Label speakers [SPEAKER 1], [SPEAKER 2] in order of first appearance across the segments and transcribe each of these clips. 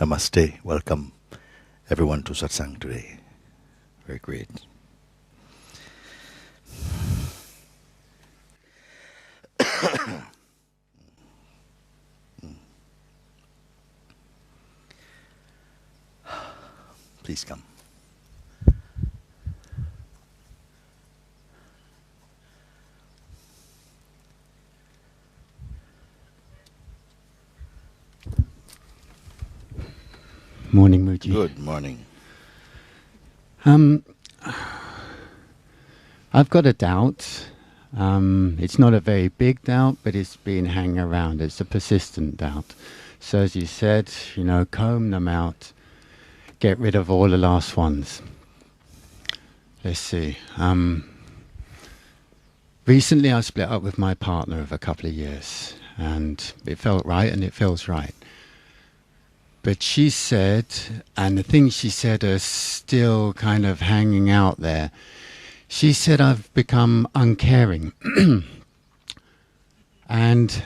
[SPEAKER 1] Namaste. Welcome everyone to Satsang today. Very great. Please come.
[SPEAKER 2] Morning, Muji.
[SPEAKER 1] Good morning.
[SPEAKER 2] I've got a doubt. It's not a very big doubt, but it's been hanging around. It's a persistent doubt. So as you said, comb them out, get rid of all the last ones. Let's see. Recently I split up with my partner of a couple of years, and it felt right, and it feels right. But she said, and the things she said are still kind of hanging out there. She said I've become uncaring. And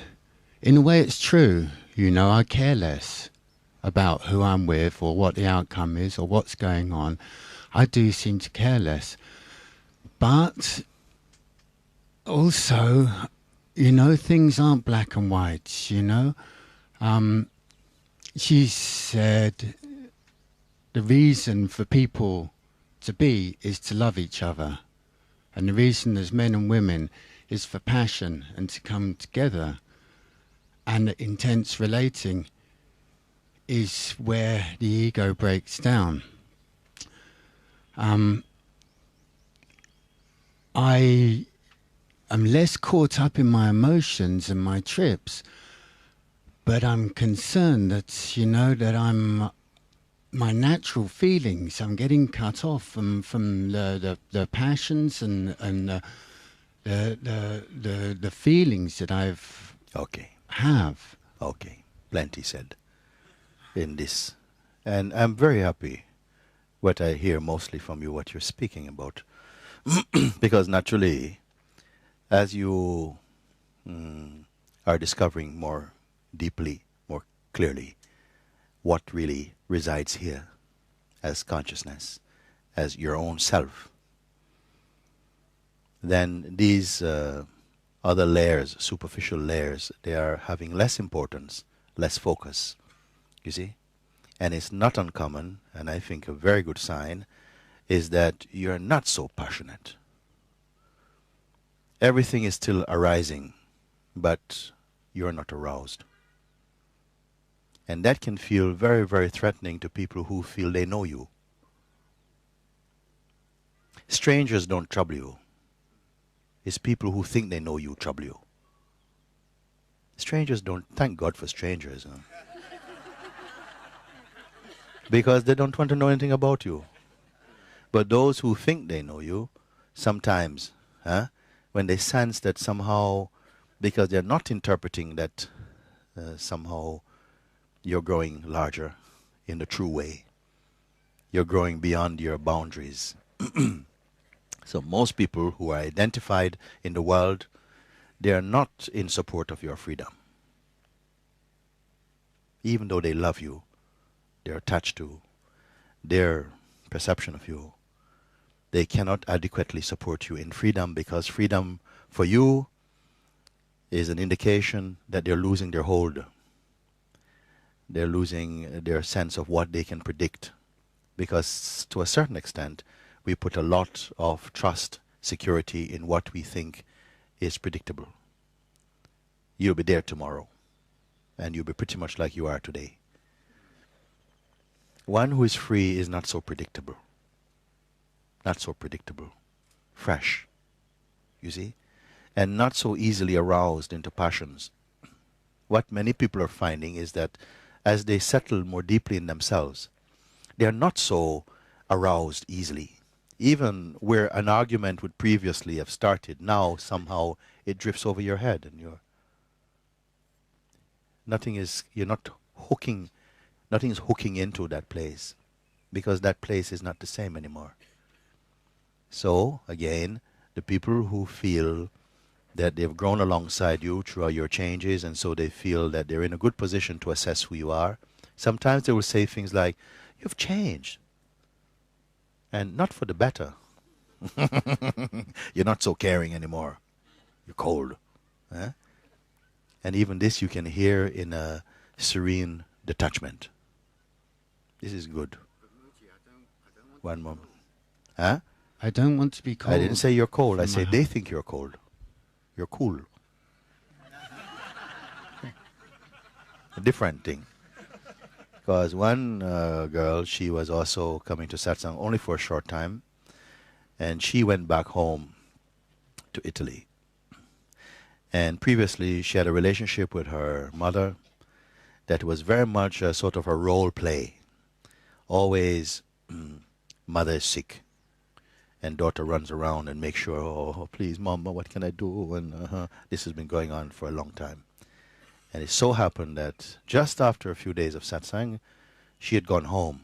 [SPEAKER 2] in a way it's true. I care less about who I'm with or what the outcome is or what's going on. I do seem to care less. But also, things aren't black and white, She said the reason for people to be is to love each other. And the reason there's men and women is for passion and to come together. And the intense relating is where the ego breaks down. I am less caught up in my emotions and my trips. But I'm concerned that, that my natural feelings, I'm getting cut off from the passions and the feelings that I've have.
[SPEAKER 1] Okay. Plenty said in this. And I'm very happy what I hear mostly from you, what you're speaking about. Because naturally, as you are discovering more deeply, more clearly, what really resides here as consciousness, as your own self, then these other layers, superficial layers, they are having less importance, less focus, you see? And it's not uncommon, and I think a very good sign, is that you're not so passionate. Everything is still arising, but you're not aroused. And that can feel very, very threatening to people who feel they know you. Strangers don't trouble you. It's people who think they know you trouble you. Strangers don't, thank God for strangers. Huh? Because they don't want to know anything about you. But those who think they know you, sometimes, when they sense that somehow, because they're not interpreting that somehow you're growing larger in the true way. You're growing beyond your boundaries. So most people who are identified in the world, they are not in support of your freedom. Even though they love you, they're attached to their perception of you. They cannot adequately support you in freedom, because freedom for you is an indication that they're losing their hold. They're losing their sense of what they can predict. Because to a certain extent, we put a lot of trust, security in what we think is predictable. You'll be there tomorrow, and you'll be pretty much like you are today. One who is free is not so predictable. Not so predictable. Fresh, you see? And not so easily aroused into passions. What many people are finding is that as they settle more deeply in themselves, they are not so aroused easily. Even where an argument would previously have started, now somehow it drifts over your head, and you're not hooking, nothing is hooking into that place, because that place is not the same anymore. So, again, the people who feel that they've grown alongside you through your changes, and so they feel that they're in a good position to assess who you are, Sometimes they will say things like, "You've changed," and not for the better. You're not so caring anymore. You're cold. Huh? And even this you can hear in a serene detachment. This is good. One moment. Huh?
[SPEAKER 2] I don't want to be cold.
[SPEAKER 1] I didn't say you're cold. I
[SPEAKER 2] from my
[SPEAKER 1] say
[SPEAKER 2] heart.
[SPEAKER 1] they think you're cold. You're cool. A different thing. Because one girl, she was also coming to satsang only for a short time, and she went back home to Italy. And previously, she had a relationship with her mother that was very much a sort of a role play. Always, mother is sick, and daughter runs around and makes sure, "Oh, please, Mama, what can I do?" And this has been going on for a long time. And it so happened that just after a few days of satsang, she had gone home.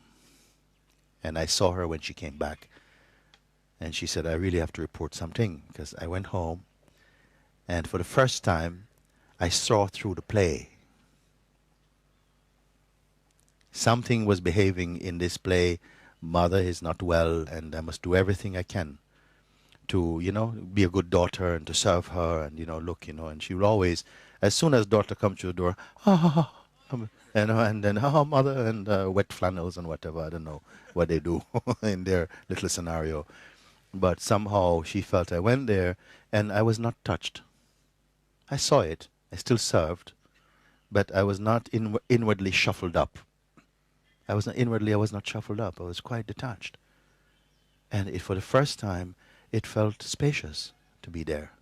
[SPEAKER 1] And I saw her when she came back. And she said, "I really have to report something," because I went home. And for the first time, I saw through the play. Something was behaving in this play. Mother is not well, and I must do everything I can to, be a good daughter and to serve her and, look, and she will always, as soon as daughter comes to the door, and then, mother, and wet flannels and whatever, I don't know what they do in their little scenario. But somehow she felt I went there and I was not touched. I saw it. I still served, but I was not inwardly shuffled up. I was not shuffled up. I was quite detached. And for the first time, it felt spacious to be there.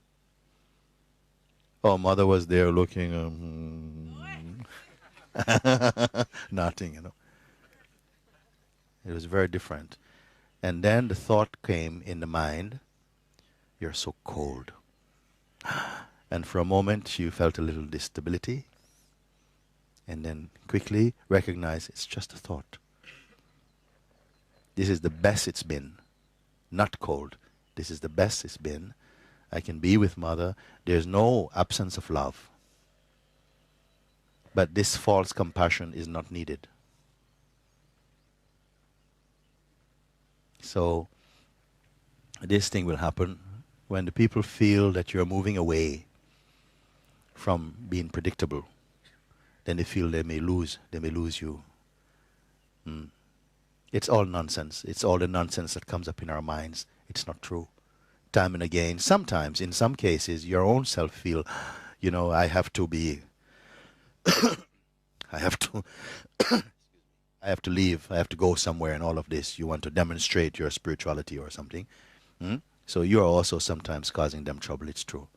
[SPEAKER 1] Oh, mother was there looking, nothing. It was very different. And then the thought came in the mind, "You're so cold." And for a moment, she felt a little instability. And then quickly recognized it's just a thought. This is the best it's been. Not cold. This is the best it's been. I can be with mother. There's no absence of love. But this false compassion is not needed. So this thing will happen when the people feel that you're moving away from being predictable. Then they feel they may lose you. It's all nonsense. It's all the nonsense that comes up in our minds. It's not true. Time and again, sometimes, in some cases, your own self feel, I have to be, I have to, I have to leave, I have to go somewhere and all of this. You want to demonstrate your spirituality or something. So you are also sometimes causing them trouble, it's true.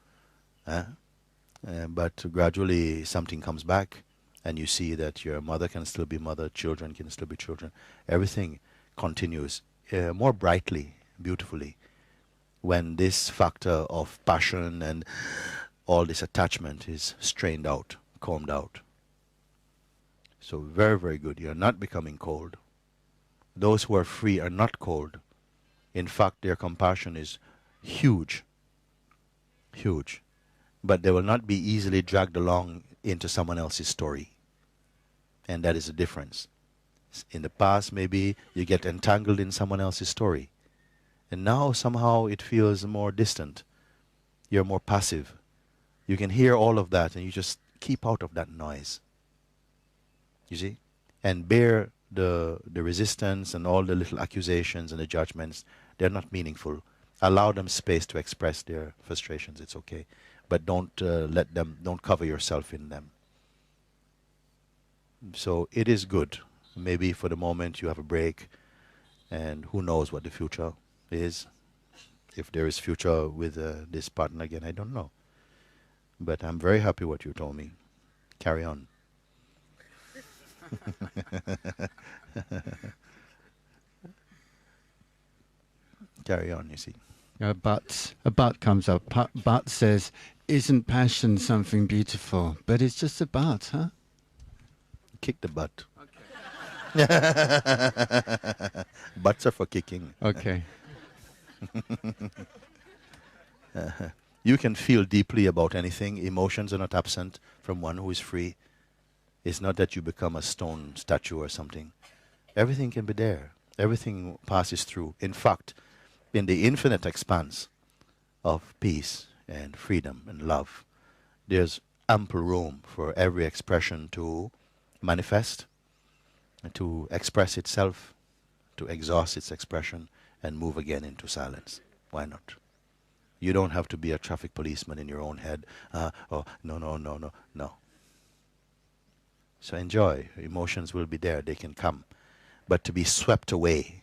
[SPEAKER 1] But gradually something comes back and you see that your mother can still be mother, children can still be children. Everything continues more brightly, beautifully, when this factor of passion and all this attachment is strained out, combed out. So very, very good. You're not becoming cold. Those who are free are not cold. In fact, their compassion is huge. Huge. But they will not be easily dragged along into someone else's story. And that is the difference. In the past, maybe you get entangled in someone else's story. And now somehow it feels more distant. You're more passive. You can hear all of that and you just keep out of that noise. You see? And bear the resistance and all the little accusations and the judgments. They're not meaningful. Allow them space to express their frustrations. It's okay. But don't don't cover yourself in them. So it is good. Maybe for the moment you have a break, and who knows what the future is. If there is future with this partner again, I don't know. But I'm very happy what you told me. Carry on. Carry on, you see.
[SPEAKER 2] A but comes up. But says, "Isn't passion something beautiful?" But it's just a but, huh?
[SPEAKER 1] Kick the butt. Butts are for kicking.
[SPEAKER 2] Okay.
[SPEAKER 1] You can feel deeply about anything. Emotions are not absent from one who is free. It's not that you become a stone statue or something. Everything can be there. Everything passes through. In fact, in the infinite expanse of peace and freedom and love, there's ample room for every expression to manifest, to express itself, to exhaust its expression, and move again into silence. Why not? You don't have to be a traffic policeman in your own head. Oh, no, no, no, no, no. So enjoy. Emotions will be there. They can come. But to be swept away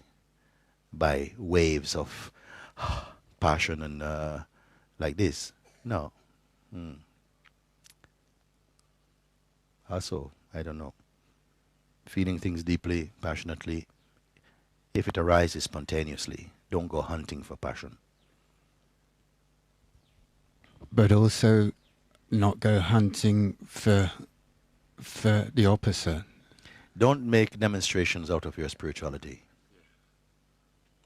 [SPEAKER 1] by waves of passion and like this, no. Also, I don't know. Feeling things deeply, passionately, if it arises spontaneously, don't go hunting for passion.
[SPEAKER 2] But also not go hunting for the opposite.
[SPEAKER 1] Don't make demonstrations out of your spirituality.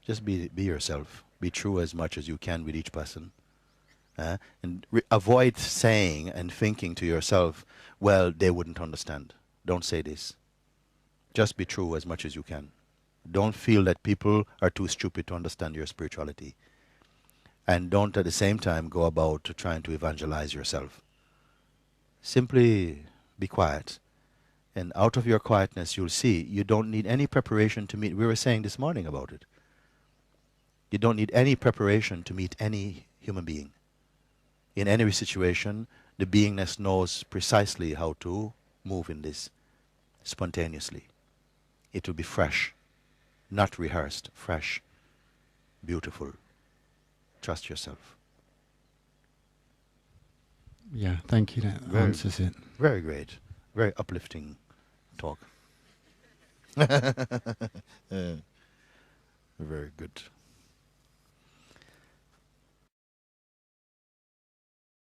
[SPEAKER 1] Just be yourself. Be true as much as you can with each person. And avoid saying and thinking to yourself, well, they wouldn't understand. Don't say this. Just be true as much as you can. Don't feel that people are too stupid to understand your spirituality. And don't at the same time go about trying to evangelize yourself. Simply be quiet. And out of your quietness, you'll see you don't need any preparation to meet. We were saying this morning about it. You don't need any preparation to meet any human being. In any situation, the beingness knows precisely how to move in this spontaneously. It will be fresh, not rehearsed, fresh, beautiful. Trust yourself.
[SPEAKER 2] Yeah, thank you. That answers it.
[SPEAKER 1] Very great. Very uplifting talk. Very good.